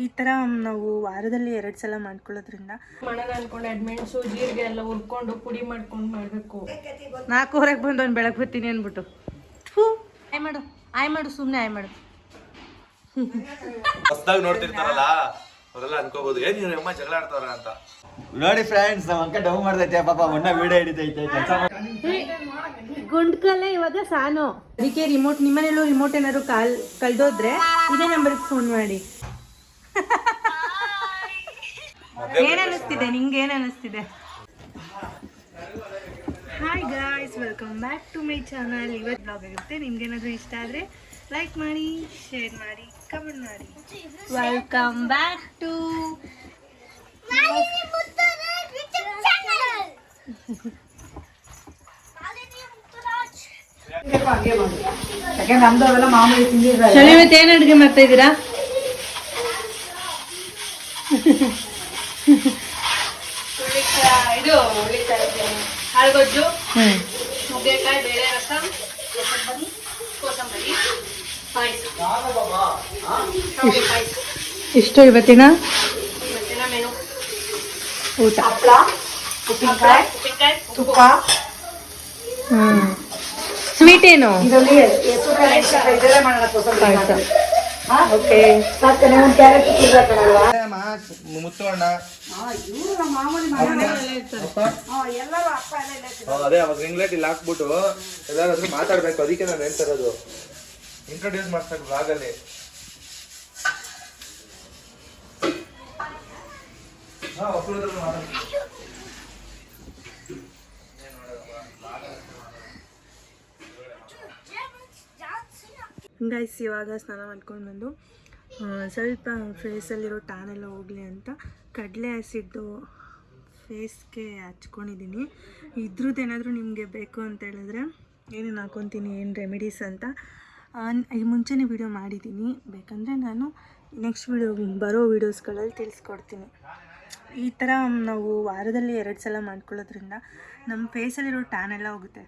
ಈ ಥರ ನಾವು ವಾರದಲ್ಲಿ 2 ಸಲ ಮಾಡ್ಕೊಳ್ಳೋದ್ರಿಂದ ಮಾಡೋಣ ಅನ್ಕೊಂಡು ಮೆಣಸು ಜೀರಿಗೆ ಎಲ್ಲ ಹುರ್ಕೊಂಡು ಪುಡಿ ಮಾಡ್ಕೊಂಡು ಮಾಡಬೇಕು. 4:30ಕ್ಕೆ ಬಂದು ಒಂದು ಬೆಳಗ್ಗೆ ಬರ್ತೀನಿ ಅಂದ್ಬಿಟ್ಟು ಆಯ್ ಮಾಡು ಸುಮ್ಮನೆ ಆಯ್ ಮಾಡು. ಹೊಸದಾಗಿ ನೋಡ್ತಿರ್ತಾರಲ್ಲ ಅವರೆಲ್ಲ ಅನ್ಕೋಬಹುದು ಏನ್ ಇವ್ರ ಅಮ್ಮ ಜಗಳ ಆಡ್ತಾರ ಅಂತ. ನೋಡಿ ಫ್ರೆಂಡ್ಸ್, ನಮ್ಮ ಅಕ್ಕ ಡೌ ಮಾಡ್ತೈತೆ ಪಾಪ, ಮೊನ್ನೆ ವಿಡಿಯೋ ಹಿಡಿತೈತೆ ಕೆಲಸ. ಗುಂಡ್ಕಲ್ಲೇ ಇವಾಗ ಸಾನು, ಅದಕ್ಕೆ ರಿಮೋಟ್ ನಿಮ್ಮನೇಲೂ ರಿಮೋಟ್ ಏನಾದ್ರು ಕಳ್ದೋದ್ರೆ ಇದೇ ನಂಬರ್ಗೆ ಫೋನ್ ಮಾಡಿ. ಏನ್ ಅನಿಸ್ತಿದೆ ನಿಂಗೆ, ಏನ್ ಅನಿಸ್ತಿದೆ? Hi guys, welcome back to my channel. ಇವತ್ತು ಬ್ಲಾಗ್ ಆಗುತ್ತೆ. ನಿಮ್ಗೇನಾದರೂ ಇಷ್ಟ ಆದರೆ ಲೈಕ್ ಮಾಡಿ, ಶೇರ್ ಮಾಡಿ, ಕಮೆಂಟ್ ಮಾಡಿ. ವೆಲ್ಕಮ್ ಬ್ಯಾಕ್ ಟು ಇವತ್ತು ಏನು ಅಡುಗೆ ಮಾಡ್ತಾ ಇದ್ದೀರಾ? ಇದು ಹಾಳುಗೊಜ್ಜು, ನುಗ್ಗೆಕಾಯಿ, ಬೇಳೆ ರಸಂ, ಕೋಸಂಬರಿ, ಪಾಯಸ, ಪಾಯಸ. ಇಷ್ಟು ಇವತ್ತಿನ ಮೆನು. ಊಟ. ಹಪ್ಪಳ, ಉಪ್ಪಿನಕಾಯಿ, ತುಪ್ಪ, ಸ್ವೀಟ್ ಏನು? ಓಕೆ. ಮುತ್ತಣ್ಣ ಅದೇ ಅವಾಗ ರಿಂಗ್ಲೈಟ್ ಇಲ್ಲಿ ಹಾಕ್ಬಿಟ್ಟು ಎಲ್ಲಾದ್ರೂ ಮಾತಾಡ್ಬೇಕು, ಅದಕ್ಕೆ ನಾನು ಹೇಳ್ತಿರೋದು. ಇಂಟ್ರೊಡ್ಯೂಸ್ ಮಾಡ್ತಾರೆ ಬ್ಲಾಗಲ್ಲಿ. ಗೈಸ್, ಇವಾಗ ಸ್ನಾನ ಮಾಡ್ಕೊಂಡು ಬಂದು ಸ್ವಲ್ಪ ಫೇಸಲ್ಲಿರೋ ಟ್ಯಾನ್ ಎಲ್ಲ ಹೋಗಲಿ ಅಂತ ಕಡಲೆ ಆ್ಯಸಿಡ್ಡು ಫೇಸ್ಗೆ ಹಚ್ಕೊಂಡಿದ್ದೀನಿ. ಇದ್ರದ್ದು ಏನಾದರೂ ನಿಮಗೆ ಬೇಕು ಅಂತ ಹೇಳಿದ್ರೆ ಏನೇನು ಹಾಕ್ಕೊತೀನಿ, ಏನು ರೆಮಿಡೀಸ್ ಅಂತ ಈ ಮುಂಚೆನೇ ವಿಡಿಯೋ ಮಾಡಿದ್ದೀನಿ. ಬೇಕಂದರೆ ನಾನು ನೆಕ್ಸ್ಟ್ ಬರೋ ವೀಡಿಯೋಸ್ಗಳಲ್ಲಿ ತಿಳಿಸ್ಕೊಡ್ತೀನಿ. ಈ ಥರ ನಾವು ವಾರದಲ್ಲಿ 2 ಸಲ ಮಾಡ್ಕೊಳ್ಳೋದ್ರಿಂದ ನಮ್ಮ ಫೇಸಲ್ಲಿರೋ ಟ್ಯಾನ್ ಎಲ್ಲ ಹೋಗುತ್ತೆ.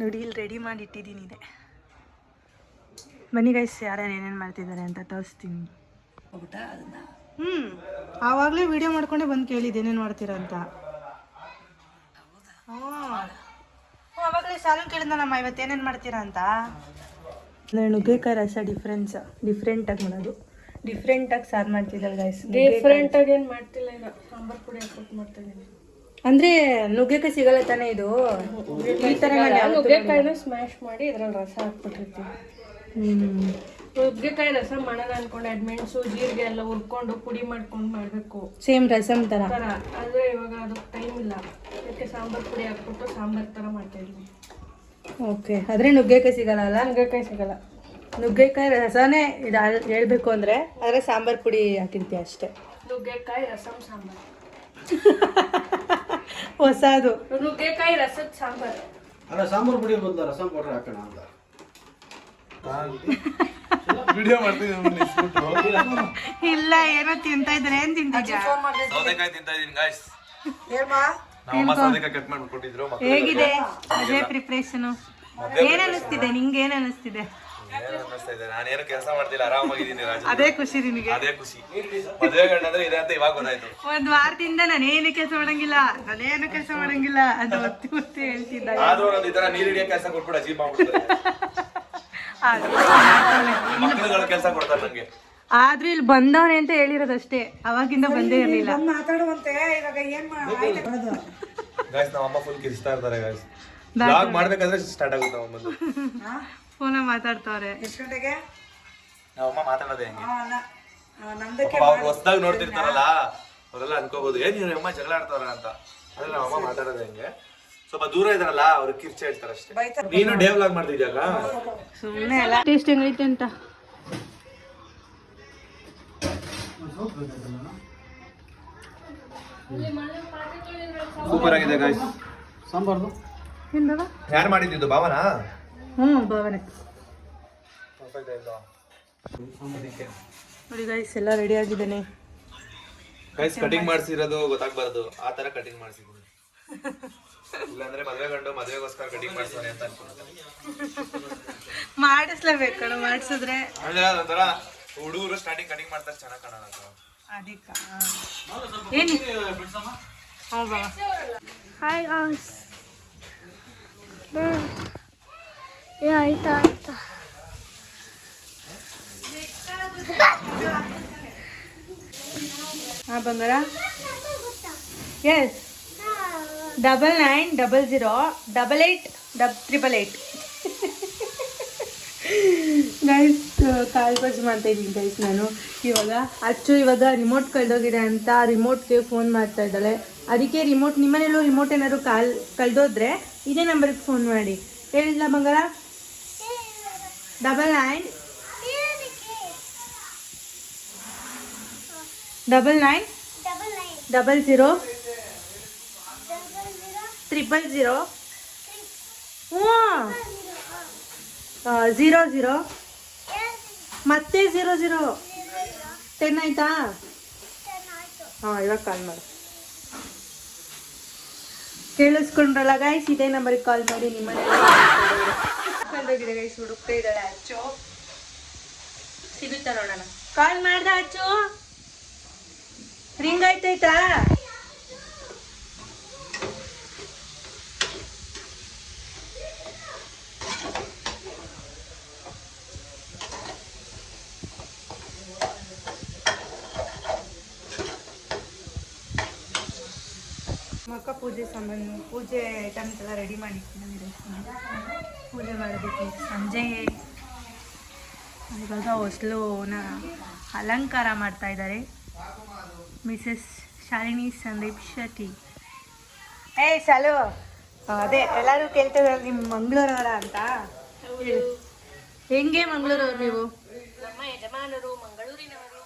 ನೋಡಿ, ಇಲ್ಲಿ ರೆಡಿ ಮಾಡಿ ಇಟ್ಟಿದ್ದೀನಿ. ಇದೆ, ಬನ್ನಿ ಗೈಸ್, ಯಾರ್ಯಾರು ಏನೇನು ಮಾಡ್ತಿದ್ದಾರೆ ಅಂತ ತೋರಿಸ್ತೀನಿ. ಆವಾಗಲೇ ವಿಡಿಯೋ ಮಾಡ್ಕೊಂಡೆ ಬಂದು ಕೇಳಿದ್ದು ಏನೇನು ಮಾಡ್ತೀರಾ ಅಂತ. ಆವಾಗಲೇ ಸಾಲು ಕೇಳಿದ ನಮ್ಮ ಇವತ್ತು ಏನೇನು ಮಾಡ್ತೀರಾ ಅಂತ. ನುಗ್ಗೆಕಾಯಿ ರಸ ಡಿಫ್ರೆಂಟಾಗಿ ಮಾಡೋದು, ಡಿಫ್ರೆಂಟಾಗಿ ಸಾರು ಮಾಡ್ತಿದ್ದಾರೆ ಗೈಸ್. ಡಿಫ್ರೆಂಟಾಗಿ ಏನು ಮಾಡ್ತಿಲ್ಲ, ಈಗ ಸಾಂಬಾರು ಪುಡಿ ಹಾಕ್ಬಿಟ್ಟು ಮಾಡ್ತಾಯಿದ್ದೀನಿ. ಅಂದರೆ ನುಗ್ಗೆಕಾಯಿ ಸಿಗಲ್ಲ ತಾನೇ ಇದು? ಈ ಥರ ನುಗ್ಗೆಕಾಯಿನ ಸ್ಮ್ಯಾಶ್ ಮಾಡಿ ಇದ್ರಲ್ಲಿ ರಸ ಹಾಕ್ಬಿಟ್ಟಿರ್ತೀವಿ. ನುಗ್ಗೆಕಾಯಿ ರಸ ಮಾಡೋಣ ಅನ್ಕೊಂಡು ಮೆಣಸು ಜೀರಿಗೆ ಎಲ್ಲ ಹುರ್ಕೊಂಡು ಪುಡಿ ಮಾಡ್ಕೊಂಡು ಮಾಡಬೇಕು, ಸೇಮ್ ರಸಮ್ ಥರ. ಆದರೆ ಇವಾಗ ಅದಕ್ಕೆ ಟೈಮ್ ಇಲ್ಲ, ಅದಕ್ಕೆ ಸಾಂಬಾರು ಪುಡಿ ಹಾಕ್ಬಿಟ್ಟು ಸಾಂಬಾರು ಥರ ಮಾಡ್ತಾಯಿದ್ವಿ. ಓಕೆ, ಆದರೆ ನುಗ್ಗೆಕಾಯಿ ಸಿಗಲ್ಲ ಅಲ್ಲ? ನುಗ್ಗೆಕಾಯಿ ಸಿಗಲ್ಲ. ನುಗ್ಗೆಕಾಯಿ ರಸನೇ ಇದು ಹೇಳ್ಬೇಕು ಅಂದರೆ, ಆದರೆ ಸಾಂಬಾರು ಪುಡಿ ಹಾಕಿರ್ತೀವಿ ಅಷ್ಟೇ. ನುಗ್ಗೆಕಾಯಿ ರಸಂ ಸಾಂಬಾರು ಹೊಸದು. ನುಗ್ಗೆಕಾಯಿ ರಸದ ಸಾಂಬಾರು. ಅಲ್ಲ, ಸಾಂಬಾರು ಪುಡಿ ಬಂದ ರಸಂ ಪೌಡರ್ ಹಾಕೋಣ ಅಂತ ವಿಡಿಯೋ ಮಾಡ್ತಿದ್ದೀನಿ. ಇಲ್ಲ, ಏನೋ ತಿಂತಾ ಇದ್ರೆ. ಏನ್ ತಿಂತಿದ್ಯಾ? ಸೌತೆಕಾಯಿ ತಿಂತಾ ಇದೀನಿ ಗಾಯ್ಸ್. ನಮ್ಮ ಸೌತೆಕಾಯಿ ಕಟ್ ಮಾಡಿ ಕೊಟ್ಟಿದ್ರು. ಹೇಗಿದೆ ಅದೇ ಪ್ರಿಪ್ರೇಷನ್? ಏನ್ ಅನಿಸ್ತಿದೆ ನಿಂಗೆ, ಏನ್ ಅನಿಸ್ತಿದೆ? ನಾನೇನು ಕೆಲಸ ಮಾಡ್ತಿಲ್ಲ, ಆರಾಮಾಗಿದ್ದೀನಿ ರಾಜು. ಅದೇ ಖುಷಿ ನಿನಗೆ? ಅದೇ ಖುಷಿ. ಮದುವೆ ಗಂಡಂದ್ರೆ ಇದೆ ಅಂತ ಇವಾಗ ಗೊತ್ತಾಯ್ತು. ಒಂದ್ ವಾರದಿಂದ ನಾನೇನು ಕೆಲಸ ಮಾಡಂಗಿಲ್ಲ ಅಂತ ಒತ್ತಿ ಹೇಳ್ತಿದ್ದ. ಆದ್ರೂ ಒಂದ್ ಈ ತರ ನೀರ್ ಹಿಡಿಯೋ ಕೆಲಸ ಕೊಟ್ಬಿಡ, ಅಜೀಬ್ ಮಾಡ್ಬಿಡ್ತಾರೆ. ಮಕ್ಕಳುಗಳ ಕೆಲಸ ಕೊಡ್ತಾರೆ ನಂಗೆ. ಆದ್ರೂ ಇಲ್ಲಿ ಬಂದವನೇ ಅಂತ ಹೇಳಿರೋದಷ್ಟೇ, ಅವಾಗಿಂದ ಬಂದೇ ಇರ್ಲಿಲ್ಲ. ಗಾಯ್ಸ್, ನಮ್ಮ ಅಮ್ಮ ಫುಲ್ ಕಿರಿಸ್ತಾ ಇರ್ತಾರೆ ಗಾಯ್ಸ್. ಬ್ಲಾಗ್ ಮಾಡ್ಬೇಕಾದ್ರೆ ಸ್ಟಾರ್ಟ್ ಆಗುತ್ತೆ ನಮ್ಮ ಬಂದು. ಫೋನ್ ಮಾತಾಡ್ತಾವ್ರೆ. ಎಷ್ಟು ಗಂಟೆಗೆ? ನಮ್ಮ ಅಮ್ಮ ಮಾತಾಡೋದೇ ಹೆಂಗೆ, ಹೊಸದಾಗಿ ನೋಡ್ತಿರ್ತಾರಲ್ಲ ಅವರೆಲ್ಲ ಅನ್ಕೋಬಹುದು ಏನ್ ಇವ್ರ ಅಮ್ಮ ಜಗಳ ಆಡ್ತಾರ ಅಂತ. ಅದ್ರ ನಮ್ಮ ಅಮ್ಮ ಮಾತಾಡೋದೇ ಹೆಂಗೆ. ಸ್ವಲ್ಪ ದೂರ ಇದಾರಲ್ಲ, ಅವ್ರು ಕಿರ್ಚ ಹೇಳ್ತಾರೆ ಅಷ್ಟೇ. ನೀನು ಡೇ ವ್ಲಾಗ್ ಮಾಡ್ತಿದ್ಯಾಗ ಸುಮ್ಮನೆ ಎಲ್ಲ. ಟೇಸ್ಟ್ ಹೆಂಗೈತೆ ಅಂತ ಸೂಪರ್ ಆಗಿದೆ ಗಾಯ್ಸ್. ಸಾಂಬಾರ್ದು ಯಾರು ಮಾಡಿದ್ದು? ಭಾವನಾ? ಭಾವನೆ. ನೋಡಿ ಗೈಸ್, ಎಲ್ಲ ರೆಡಿ ಆಗಿದ್ದೇನೆ. ಗೈಸ್, ಕಟಿಂಗ್ ಮಾಡಿಸಿರೋದು ಗೊತ್ತಾಗ್ಬಾರ್ದು, ಆ ತರ ಕಟಿಂಗ್ ಮಾಡಿಸಿದ್ದೀನಿ. ಇಲ್ಲಾಂದ್ರೆ ಮದ್ವೆ ಗಂಡು ಮದ್ವೆಗೋಸ್ಕರ ಕಟಿಂಗ್ ಮಾಡ್ತಾನೆ ಅಂತ ಅನ್ಕೊಂಡೆ. ಮಾಡಿಸ್ಲೇಬೇಕು ಕಣ, ಮಾಡಿಸಿದ್ರೆ ಅಂದ್ರೆ ಅದೊಂಥರ ಹುಡುಗರು ಸ್ಟಾರ್ಟಿಂಗ್ ಕಟಿಂಗ್ ಮಾಡ್ತಾರೆ ಚೆನ್ನಾಗಿ ಕಾಣೋಣ ಅಂತ. ಅದಕ್ಕ ಏನು ಹೌದಾ. Hi guys. ಆಯ್ತಾ ಆಯ್ತಾ ಹಾಂ ಬಂಗಾರ. ಎಸ್ 99008888 ಗೈಸ್ ಕಾಲ್ ಬಜ್ ಮಾಡ್ತಾ ಇದ್ದೀನಿ ಗೈಸ್ ನಾನು. ಇವಾಗ ರಿಮೋಟ್ ಕಳ್ದೋಗಿದೆ ಅಂತ ರಿಮೋಟ್ಗೆ ಫೋನ್ ಮಾಡ್ತಾ ಇದ್ದಾಳೆ. ಅದಕ್ಕೆ ರಿಮೋಟ್ ನಿಮ್ಮನೇಲೂ ರಿಮೋಟ್ ಏನಾದ್ರು ಕಳ್ದೋದ್ರೆ ಇದೇ ನಂಬರ್ಗೆ ಫೋನ್ ಮಾಡಿ. ಹೇಳಿಲ್ಲ ಬಂಗಾರ? 99 99 00 000 00 ಮತ್ತೆ 00 10 ಆಯ್ತಾ? ಹಾಂ ಇವಾಗ ಕಾಲ್ ಮಾಡು. ಕೇಳಿಸ್ಕೊಂಡ್ರಲ್ಲ ಗೈಸ್, ಇದೇ ನಂಬರಿಗೆ ಕಾಲ್ ಮಾಡಿ. ನಿಮ್ಮನೇಲಿ ಗೈಸ್ ಹುಡುಕ್ತಾ ಇದ್ದಾಳೆ ಅಚ್ಚು. ಸಿಗುತ್ತಾ ನೋಡೋಣ. ಕಾಲ್ ಮಾಡ್ದ ಅಚ್ಚು? ರಿಂಗ್ ಆಯ್ತಾಯ್ತಾ? ಮಕ್ಕ ಪೂಜೆ ಸಾಮಾನು, ಪೂಜೆ ಐಟಮ್ಸ್ ಎಲ್ಲ ರೆಡಿ ಮಾಡಿರ್ತೀನಿ. ಪೂಜೆ ಮಾಡೋದಕ್ಕೆ ಸಂಜೆ ಇವಾಗ ಹೊಸ್ಲುನ ಅಲಂಕಾರ ಮಾಡ್ತಾ ಇದ್ದಾರೆ ಮಿಸಸ್ ಶಾಲಿನಿ ಸಂದೀಪ್ ಶೆಟ್ಟಿ. ಸಾಲು ಅದೇ ಎಲ್ಲರೂ ಕೇಳ್ತಿದ್ದಾರೆ ನಿಮ್ಮ ಮಂಗಳೂರವರ ಅಂತ. ಹೆಂಗೆ ಮಂಗಳೂರವ್ರು ನೀವು? ನಮ್ಮ ಯಜಮಾನರು ಮಂಗಳೂರಿನವರು.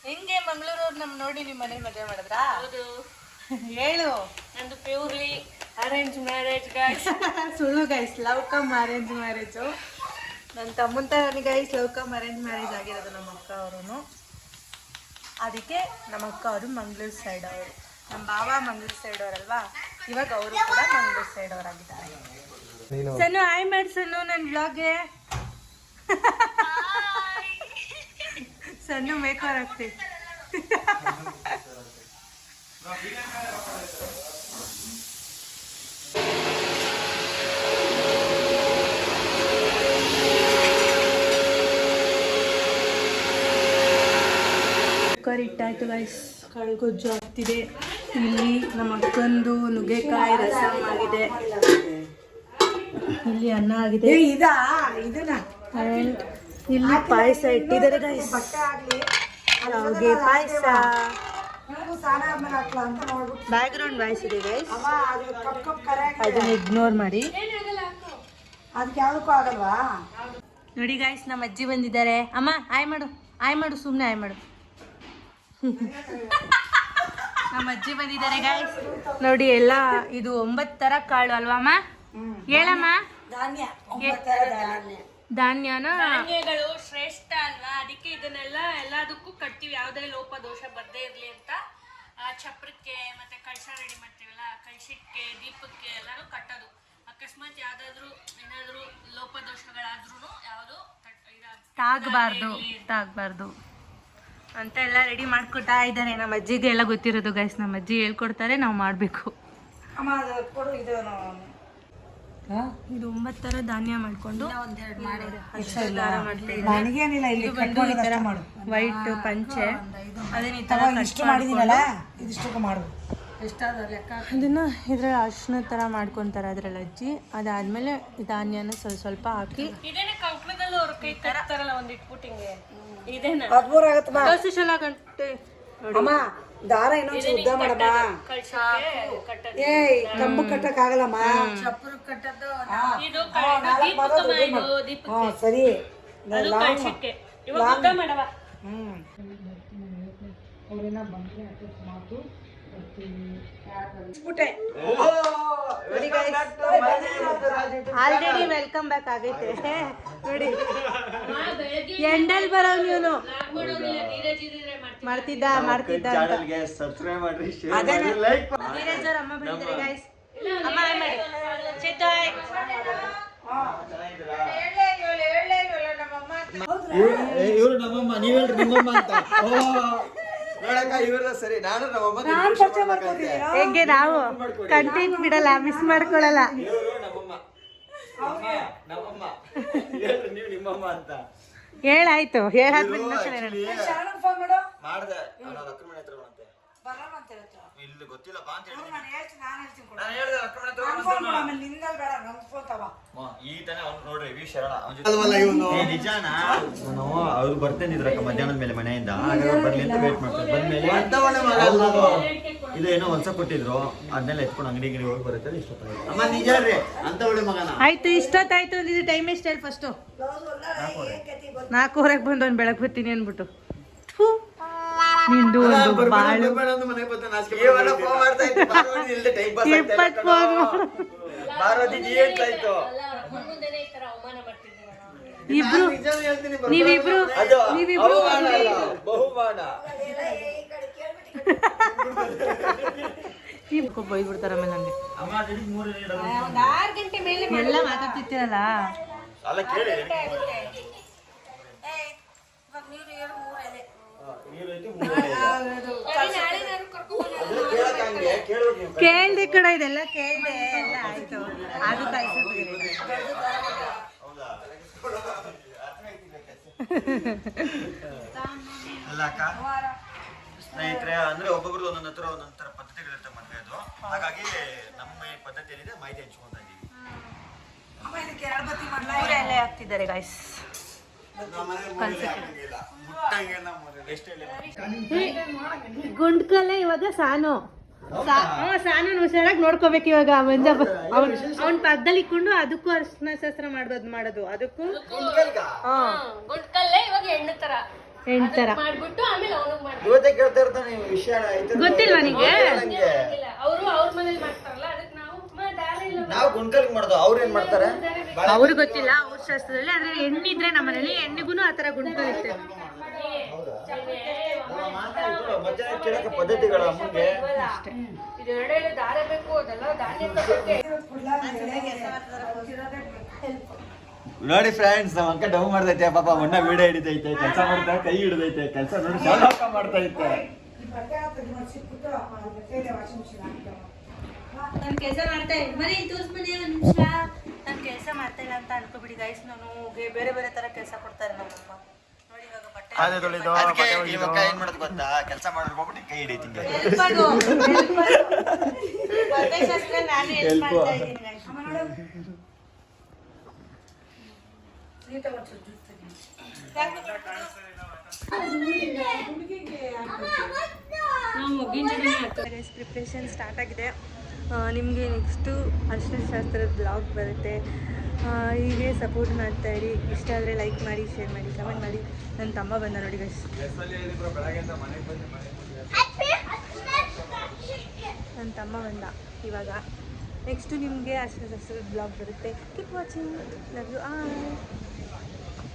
ಹೆಂಗೆ ಮಂಗಳೂರವ್ರು ನಮ್ಮ ನೋಡಿ ನಿಮ್ಮ ಮನೆ ಮದುವೆ ಮಾಡಿದ್ರಾ? ಹೌದು. ಹೇಳು. ನಂದು ಪ್ಯೂರ್ಲಿ ಅರೇಂಜ್ ಮ್ಯಾರೇಜ್ ಗೈಸ್. ಸುಳ್ಳು guys, love come arrange marriage. ನನ್ನ ತಮ್ಮನ ಥರನೇ guys, love come arrange marriage ಆಗಿರೋದು ನಮ್ಮ ಅಕ್ಕ ಅವರು. ಅದಕ್ಕೆ ನಮ್ಮ ಅಕ್ಕ ಅವರು ಮಂಗಳೂರು ಸೈಡ್ ಅವರು, ನಮ್ಮ ಬಾವ ಮಂಗಳೂರು ಸೈಡ್ ಅವರಲ್ವಾ, ಇವಾಗ ಅವರು ಕೂಡ ಮಂಗಳೂರು ಸೈಡ್ ಅವರಾಗಿದ್ದಾರೆ. ಸನ್ನು ಹಾಯ್ ಮಾಡಿ ಸನ್ನು ನನ್ನ ಬ್ಲಾಗ್ಗೆ. ಸನ್ನು ಮೇಕರ್ ಆಗ್ತಿ. ಕುಕ್ಕರ್ ಇಟ್ಟಾಯ್ತು ಗೈಸ್, ಕಳ್ಗೊಜ್ಜು ಆಗ್ತಿದೆ. ಇಲ್ಲಿ ನಮ್ಮ ಅಕ್ಕಂದು ನುಗ್ಗೆಕಾಯಿ ರಸಮ್ ಆಗಿದೆ, ಇಲ್ಲಿ ಅನ್ನ ಆಗಿದೆ, ಆ್ಯಂಡ್ ಇಲ್ಲಿ ಪಾಯಸ ಇಟ್ಟಿದ್ದಾರೆ ಗೈಸ್. ಶಾವಿಗೆ ಪಾಯಸ. ಬ್ಯಾಕ್ಗ್ರೌಂಡ್ ವಾಯ್ಸ್ ಇದೆ ಗೈಸ್, ಅದನ್ನ ಇಗ್ನೋರ್ ಮಾಡಿ. ಅದಕ್ಕೆ ಯಾವುದಕ್ಕೂ ಆಗಲ್ವಾ? ನೋಡಿ ಗೈಸ್, ನಮ್ಮ ಅಜ್ಜಿ ಬಂದಿದ್ದಾರೆ. ಅಮ್ಮ ಆಯ್ ಮಾಡು, ಆಯ್ ಮಾಡು, ಸುಮ್ಮನೆ ಆಯ್ ಮಾಡು. ನಮ್ಮ ಅಜ್ಜಿ ಬಂದಿದ್ದಾರೆ ಗೈಸ್. ನೋಡಿ ಎಲ್ಲ ಇದು 9 ಥರ ಕಾಳು ಅಲ್ವಾ ಅಮ್ಮ? ಹೇಳಮ್ಮ. ಧಾನ್ಯನ ಧಾನ್ಯಗಳು ಶ್ರೇಷ್ಠ ಅಲ್ವಾ, ಅದಕ್ಕೆ ಇದನ್ನೆಲ್ಲ ಎಲ್ಲದಕ್ಕೂ ಕಟ್ತೀವಿ, ಯಾವುದೇ ಲೋಪ ದೋಷ ಬರ್ದೇ ಇರ್ಲಿ ಅಂತ. ಚಪ್ರಕ್ಕೆ ಮತ್ತೆ ಕಳಶ ರೆಡಿ ಮಾಡ್ತೀವಲ್ಲ, ಕಳಶಕ್ಕೆ ದೀಪಕ್ಕೆ ಎಲ್ಲಾನು ಕಟ್ಟೋದು. ಅಕಸ್ಮಾತ್ ಯಾವ್ದಾದ್ರು ಏನಾದ್ರು ಲೋಪದೋಷಗಳಾದ್ರೂ ಯಾವುದು ತಾಗಬಾರ್ದು ಅಂತ ಎಲ್ಲ ರೆಡಿ ಮಾಡ್ಕೊತಾ ಇದ್ದಾರೆ. ನಮ್ಮ ಅಜ್ಜಿಗೆ ಎಲ್ಲ ಗೊತ್ತಿರೋದು ಗೈಸ್, ನಮ್ಮ ಅಜ್ಜಿ ಹೇಳ್ಕೊಡ್ತಾರೆ, ನಾವು ಮಾಡಬೇಕು. ಇದು 9 ಥರ ಧಾನ್ಯ ಮಾಡ್ಕೊಂಡು ವೈಟ್ ಪಂಚೆ ಅದನ್ನ ಈ ಥರ ಅದನ್ನ ಇದ್ರಲ್ಲಿ ಅರ್ಶಿನ ಥರ ಮಾಡ್ಕೊತಾರೆ ಅದ್ರಲ್ಲಿ ಅಜ್ಜಿ. ಅದಾದ್ಮೇಲೆ ಧಾನ್ಯನ ಸ್ವಲ್ಪ ಹಾಕಿ ಇದೇನೆ ಕಂಕಣದಲ್ಲೂ ಅವ್ರ ಕೈ ಕಟ್ತಾರಲ್ಲ ಒಂದ್ ಇಟ್ಬಿಟ್ಟಿಂಗೆ, ಇದೇನ ದೋಸೆ ಗಂಟೆ ಅಮ್ಮ ದಾರ ಇನ್ನೊಂದು ಉದ್ದ ಮಾಡಮ್ಮ. ಏಯ್ ಕಂಬ ಕಟ್ಟಕ್ ಆಗಲ್ಲಮ್ಮ, ಚಪ್ಪರ ಕಟ್ಟದ್ದು ಇದು ದೀಪಕ್ಕೆ ಸರಿ. ಅದು ಕಳಶಕ್ಕೆ ಇವಾಗ ಉದ್ದ ಮಾಡವ. ಆಲ್ರೆಡಿ ವೆಲ್ಕಮ್ ಬ್ಯಾಕ್ ಆಗೈತೆ ನೋಡಿ. ಎಂಡಲ್ ಬರೋ ನೀನು ಮಾಡ್ತಿದ್ದ ಚಾನಲ್ಗೆ ಸಬ್ಸ್ಕ್ರೈಬ್ ಮಾಡ್ರಿ, ಶೇರ್ ಮಾಡಿ, ಲೈಕ್ ಮಾಡಿ. ನೀರಜ್ ಅವ್ರ ಅಮ್ಮ ಬಂದಿದ್ದಾರೆ ಗೈಸ್. ಅಮ್ಮ ಮಾಡಿ ಚಿತ್ತಾಯ್ ಇವ್ರು ನಮ್ಮಮ್ಮ ನೀವ್ ಹೇಳ್ರಿ ನಿಮ್ಮಮ್ಮ ಅಂತ ನೋಡಕ್ಕ ಇವ್ರ ಸರಿ ನಾನು ನಮ್ಮಮ್ಮ ಹೆಂಗೆ ನಾವು ಕಂಟೆಂಟ್ ಬಿಡಲ್ಲ ಮಿಸ್ ಮಾಡ್ಕೊಳಲ್ಲ. ಇವ್ರು ನಮ್ಮಮ್ಮ ನಮ್ಮಮ್ಮ ಹೇಳ್ರಿ ನೀವು ನಿಮ್ಮಮ್ಮ ಅಂತ ಹೇಳಾಯ್ತು ಹೇಳಾದ್ಮೇಲೆ ಫೋನ್ ಮಾಡು ಮಾಡ್ದೆ ಅಕ್ರಮಣ ಹತ್ರ ಬಂತೆ ಬರಲ್ಲ ಅಂತ ಹೇಳ್ತು ಇಲ್ಲಿ ಗೊತ್ತಿಲ್ಲ ಬಾ ಅಂತ ಹೇಳಿ ನಾನು ಹೇಳ್ತೀನಿ ಕೊಡು ನಾನು ಹೇಳ್ದೆ ಅಕ್ರಮಣ ಹತ್ರ ನಾನು ಫೋನ್ ಮಾಡು ಆಮೇಲೆ ನಿಂದಲ್ಲಿ ಬೇಡ ನನ್ನ ಫೋನ್ ತವ ಈ ತಾನೆ ಅವ್ನು ನೋಡ್ರಿ ವಿ ಶರಣ ಏ ನಿಜಾನಾ ನಾನು ಅವ್ರು ಬರ್ತಿದ್ರಕ್ಕ ಮಧ್ಯಾಹ್ನದ ಮೇಲೆ ಮನೆಯಿಂದ ಹಾಗಾಗಿ ಬರ್ಲಿ ಅಂತ ವೇಟ್ ಮಾಡ್ತಾರೆ ಬಂದ್ಮೇಲೆ ಇದು ಏನೋ ಹೊಸ ಕೊಟ್ಟಿದ್ರು ಅದನ್ನೆಲ್ಲ ಎತ್ಕೊಂಡು ಅಂಗಡಿಗೆ ಹೋಗಿ ಬರುತ್ತೆ ಇಷ್ಟೊತ್ತಾಯ್ತು ಅಮ್ಮ ನಿಜ ರೀ ಅಂತ ಒಳ್ಳೆ ಮಗನ ಆಯ್ತು ಇಷ್ಟೊತ್ತಾಯ್ತು ಇದು ಟೈಮ್ ಎಷ್ಟು ಹೇಳಿ ಫಸ್ಟು 4:00 ಬಂದವನು ಬೆಳಗ್ಗೆ ಬರ್ತೀನಿ ಅಂದ್ಬಿಟ್ಟು ಥು, ನಿಂದು ಒಂದು ಬಾಳು ಮನೆಗೆ ಬರ್ತಾನೆ ನಾಚಿಕೆ ಮಾಡ್ತಾ ಇತ್ತು ಬಾರೋದಿ ಇಲ್ಲದೆ ಟೈಮ್ ಪಾಸ್ ಇಪ್ಪತ್ತು ಫೋನ್ ಬಾರೋದಿ ಅಂತ ಆಯ್ತು ಮುಂದೆನೆ ಈ ತರ ಅವಮಾನ ಮಾಡ್ತಿದ್ದೀರ ಇಬ್ರು ಹೇಳ್ತೀನಿ ನೀವಿಬ್ರು ಅದು ನೀವಿಬ್ರು ಅವಮಾನ ಅಲ್ಲ, ಬಹುಮಾನ ಬೈದ್ಬಿಡ್ತಾರ ಆಮೇಲೆ ನಂಗೆ ಅಮ್ಮ ದಿನಕ್ಕೆ 3 ಒಂದು 6 ಗಂಟೆ ಮೇಲೆ ಎಲ್ಲ ಮಾತಾಡ್ತಿರ್ತೀರಲ್ಲ ಅಲ್ಲ ಕೇಳಿ ನಾಳೆ ನಾನು ಕರ್ಕೊಂಡು ಕೇಳ್ಬೇಕು ನೀವು ಕೇಳ್ದೆ ಕಣ ಇದೆಲ್ಲ ಕೇಳ್ದೆ ಎಲ್ಲ ಆಯ್ತು ಅದು ಕಾಯ್ಸಿರ್ತೀರಿ ಅಲ್ಲ ಅಕ್ಕ ಸ್ನೇಹಿತರೆ ಅಂದ್ರೆ ಒಬ್ಬೊಬ್ರದ್ದು ಒಂದೊಂದರ ಪದ್ಧತಿಗಳಿರುತ್ತೆ ಮದುವೆದು ಹಾಗಾಗಿ ನಮ್ಮ ಈ ಪದ್ಧತಿ ಏನಿದೆ ಮಾಹಿತಿ ಹಂಚ್ಕೊತಾ ಇದೀವಿ ಎಲೆ ಹಾಕ್ತಿದ್ದಾರೆ ಗಾಯ್ಸ್ ಗುಂಡ್ಕಲ್ಲೇ ಇವಾಗ ಸಾನು ಸಾನು ಹುಷಾರಾಗಿ ನೋಡ್ಕೋಬೇಕು ಇವಾಗ ಮಂಜ ಅವ್ನ ಪಕ್ಕದಲ್ಲಿ ಇಟ್ಕೊಂಡು ಅದಕ್ಕೂ ಅರ್ಶಿನ ಶಾಸ್ತ್ರ ಮಾಡೋದು ಅದಕ್ಕೂ ಗುಂಡ್ಕಲ್ಲೇ ಇವಾಗ ಹೆಣ್ಣು ತರ ಎಂಟರ ಮಾಡ್ಬಿಟ್ಟು ಆಮೇಲೆ ಅವನಿಗೆ ಮಾಡ್ತಾರೆ ಇವತ್ತೇ ಕೇಳ್ತಾ ಇರ್ತಾನೆ ವಿಷಯ ಗೊತ್ತಿಲ್ವಾ ನಿಂಗೆ ಅವರು ಅವ್ರ ಮನೇಲಿ ಮಾಡ್ತಾರಲ್ಲ ಅದಕ್ಕೆ ನಾವು ದಾರ ಇಲ್ಲ ನಾವು ಗುಂಡ್ಕಲ್ಗೆ ಮಾಡೋದು ಅವ್ರು ಏನ್ ಮಾಡ್ತಾರೆ ಅವ್ರು ಗೊತ್ತಿಲ್ಲ ಅವ್ರ ಶಾಸ್ತ್ರದಲ್ಲಿ ಆದ್ರೆ ಹೆಣ್ಣಿದ್ರೆ ನಮ್ಮನೇಲಿ ಹೆಣ್ಣಿಗೂ ಆತರ ಗುಂಡ್ಕಲ್ ಇರ್ತೇವೆ ಮಧ್ಯಾಹ್ನ ಕೇಳಕ್ಕೆ ಪದ್ಧತಿಗಳ ಮುಂದೆ ಇದು ಎರಡೆರಡು ದಾರ ಬೇಕು ಅದೆಲ್ಲ ಧಾನ್ಯ ತಗೊಳ್ಳಿ ನೋಡಿ ಫ್ರೆಂಡ್ಸ್ ನಮ್ಮ ಅಕ್ಕ ಡೌ ಮಾಡ್ತೈತೆ ಪಾಪ ಮೊನ್ನೆ ವಿಡಿಯೋ ಹಿಡಿತೈತೆ ಕೆಲಸ ಮಾಡ್ತಾ ಕೈ ಹಿಡಿದೈತೆ ಕೆಲಸ ನೋಡಿ ಶಾಲಕ ಮಾಡ್ತಾ ಇತ್ತೆ ನಾನು ಕೆಲಸ ಮಾಡ್ತಾ ಮನೆ ತೋರಿಸ್ಮನೆ ಒಂದು ನಿಮಿಷ ನಾನು ಕೆಲಸ ಮಾಡ್ತಾ ಇಲ್ಲ ಅಂತ ಅನ್ಕೋಬಿಡಿ ಗೈಸ್ ನಾನು ಬೇರೆ ಬೇರೆ ತರ ಕೆಲಸ ಕೊಡ್ತಾರೆ ನಮ್ಮಮ್ಮ ನೋಡಿ ಇವಾಗ ಬಟ್ಟೆ ಏನ್ ಮಾಡೋದು ಗೊತ್ತಾ ಕೆಲಸ ಮಾಡೋದು ಹೋಗ್ಬಿಟ್ಟು ಕೈ ಹಿಡಿತೀನಿ ಬಟ್ಟೆ ಶಾಸ್ತ್ರ ನಾನು ಹೆಲ್ಪ್ ಮಾಡ್ತಾ ಇದ್ದೀನಿ guys. ಪ್ರಿಪ್ರೇಷನ್ ಸ್ಟಾರ್ಟ್ ಆಗಿದೆ ನಿಮಗೆ ನೆಕ್ಸ್ಟು ಅರ್ಶಿನ ಶಾಸ್ತ್ರದ ಬ್ಲಾಗ್ ಬರುತ್ತೆ ಹೀಗೆ ಸಪೋರ್ಟ್ ಮಾಡ್ತಾ ಇರಿ ಇಷ್ಟ ಆದರೆ ಲೈಕ್ ಮಾಡಿ ಶೇರ್ ಮಾಡಿ ಕಮೆಂಟ್ ಮಾಡಿ ನನ್ನ ತಮ್ಮ ಬಂದ ನೋಡಿ ಗೈಸ್ ನನ್ನ ತಮ್ಮ ಬಂದ ಇವಾಗ ನೆಕ್ಸ್ಟು ನಿಮಗೆ ಅರ್ಶಿನ ಶಾಸ್ತ್ರದ ಬ್ಲಾಗ್ ಬರುತ್ತೆ keep watching love you all